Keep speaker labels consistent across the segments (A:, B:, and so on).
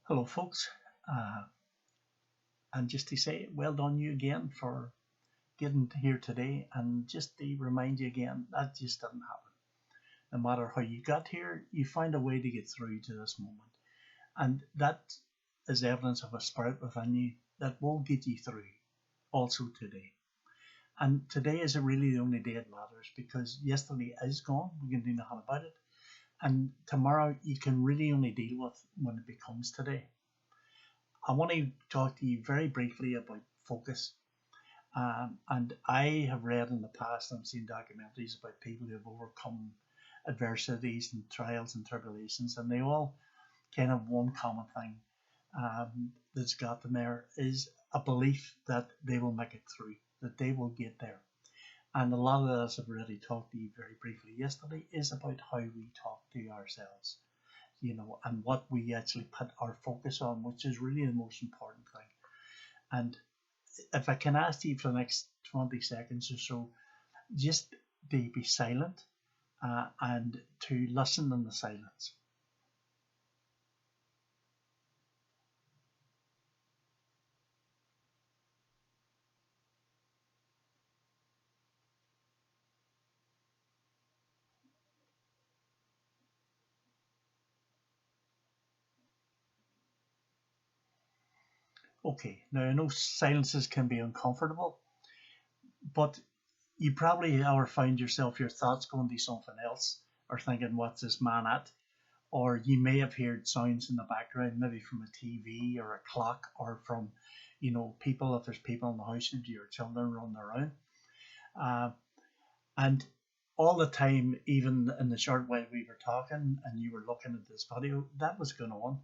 A: Hello, folks. Uh, and just to say, well done you again for getting here today. And just to remind you again, that just didn't happen. No matter how you got here, you find a way to get through to this moment. And that is evidence of a spirit within you that will get you through also today. And today is really the only day it matters because yesterday is gone. We can do nothing about it. And tomorrow you can really only deal with when it becomes today. I want to talk to you very briefly about focus. And I have read in the past and seen documentaries about people who have overcome adversities and trials and tribulations, and they all kind of one common thing that's got them there is a belief that they will make it through, that they will get there. And a lot of us have already talked to you very briefly yesterday is about how we talk to ourselves, and what we actually put our focus on, which is really the most important thing. And if I can ask you for the next 20 seconds or so, just to be silent and to listen in the silence. Okay, now I know silences can be uncomfortable, but you probably ever find yourself your thoughts going to something else or thinking, what's this man at? Or you may have heard sounds in the background, maybe from a TV or a clock or from, people, if there's people in the house, and your children running around. Uh, And all the time, even in the short while we were talking and you were looking at this video, that was going on.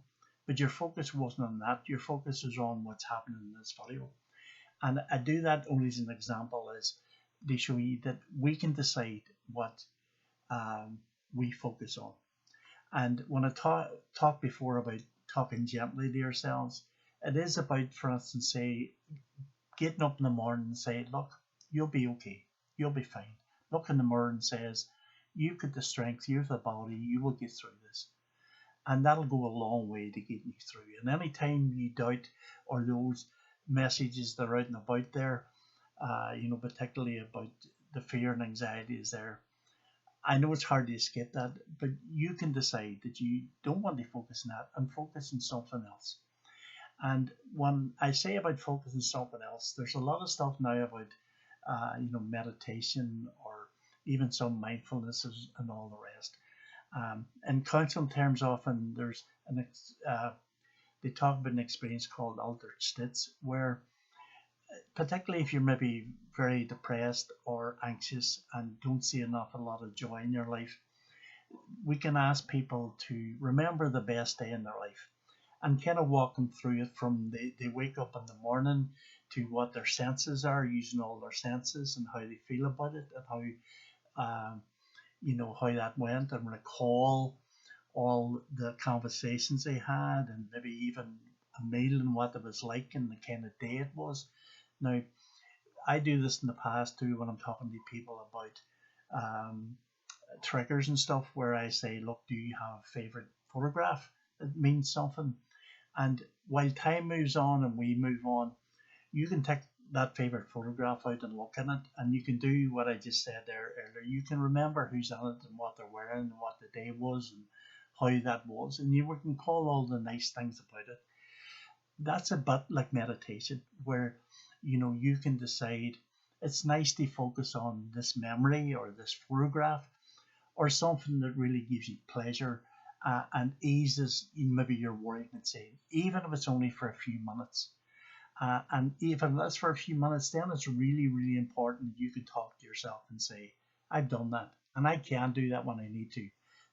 A: But your focus wasn't on that. Your focus was on what's happening in this video. And I do that only as an example, is to show you that we can decide what we focus on. And when I talk before about talking gently to yourselves, it is about, for instance, say, getting up in the morning and say, look, you'll be okay. You'll be fine. Look in the mirror and says, you've got the strength, you've the body, you will get through this. And that'll go a long way to getting you through. And any time you doubt or those messages that are out and about there, particularly about the fear and anxiety is there. I know it's hard to escape that, but you can decide that you don't want to focus on that and focus on something else. And when I say about focusing something else, there's a lot of stuff now about, meditation or even some mindfulness and all the rest. In counseling terms, often they talk about an experience called altered states, where particularly if you're maybe very depressed or anxious and don't see an awful lot of joy in your life, we can ask people to remember the best day in their life and kind of walk them through it from they wake up in the morning to what their senses are, using all their senses and how they feel about it and how that went, and recall all the conversations they had and maybe even a meal and what it was like and the kind of day it was. Now, I do this in the past too when I'm talking to people about um, triggers and stuff, where I say, look, do you have a favorite photograph that means something? And while time moves on and we move on, you can take that favorite photograph out and look in it, and you can do what I just said there earlier. You can remember who's in it and what they're wearing and what the day was and how that was, and you can call all the nice things about it. That's a bit like meditation, where you can decide it's nice to focus on this memory or this photograph or something that really gives you pleasure and eases maybe your worry and say, even if it's only for a few minutes. And even if that's for a few minutes, then it's really, really important that you can talk to yourself and say, I've done that, and I can do that when I need to.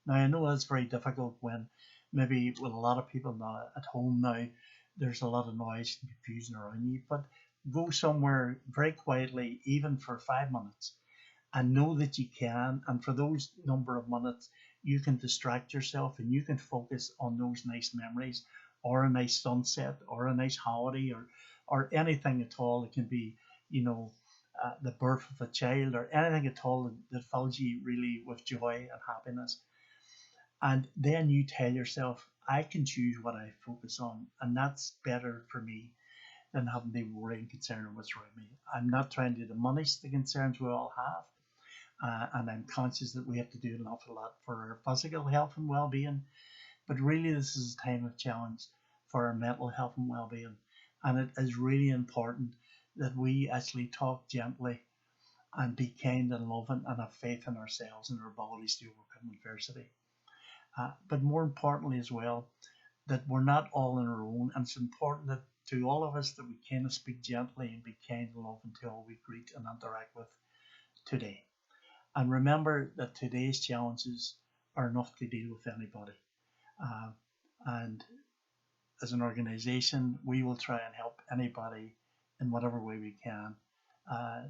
A: Now, I know that's very difficult when maybe with a lot of people now at home now, there's a lot of noise and confusion around you, but go somewhere very quietly, even for 5 minutes, and know that you can. And for those number of minutes, you can distract yourself and you can focus on those nice memories or a nice sunset or a nice holiday or anything at all. It can be, the birth of a child or anything at all that fills you really with joy and happiness. And then you tell yourself, I can choose what I focus on, and that's better for me than having to worry and concern of what's around me. I'm not trying to diminish the concerns we all have, and I'm conscious that we have to do an awful lot for our physical health and well-being. But really, this is a time of challenge for our mental health and well-being, and it is really important that we actually talk gently and be kind and loving and have faith in ourselves and our abilities to overcome adversity. But more importantly, as well, that we're not all on our own, and it's important that to all of us that we kind of speak gently and be kind and loving to all we greet and interact with today. And remember that today's challenges are enough to deal with anybody. Uh, and as an organization, we will try and help anybody in whatever way we can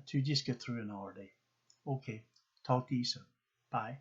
A: to just get through another day. Okay, talk to you soon. Bye.